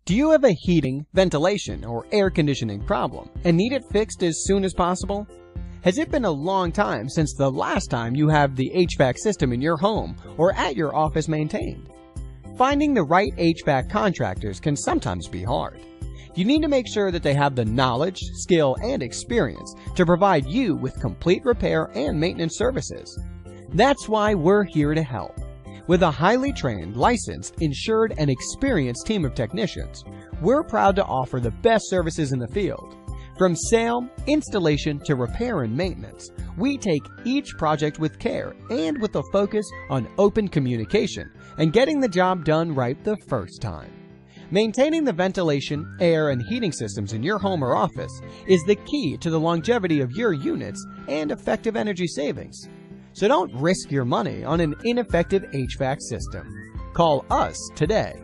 Do you have a heating, ventilation, or air conditioning problem and need it fixed as soon as possible? Has it been a long time since the last time you have the HVAC system in your home or at your office maintained? Finding the right HVAC contractors can sometimes be hard. You need to make sure that they have the knowledge, skill, and experience to provide you with complete repair and maintenance services. That's why we're here to help. With a highly trained, licensed, insured, and experienced team of technicians, we're proud to offer the best services in the field. From sale, installation, to repair and maintenance, we take each project with care and with a focus on open communication and getting the job done right the first time. Maintaining the ventilation, air, and heating systems in your home or office is the key to the longevity of your units and effective energy savings. So don't risk your money on an ineffective HVAC system. Call us today.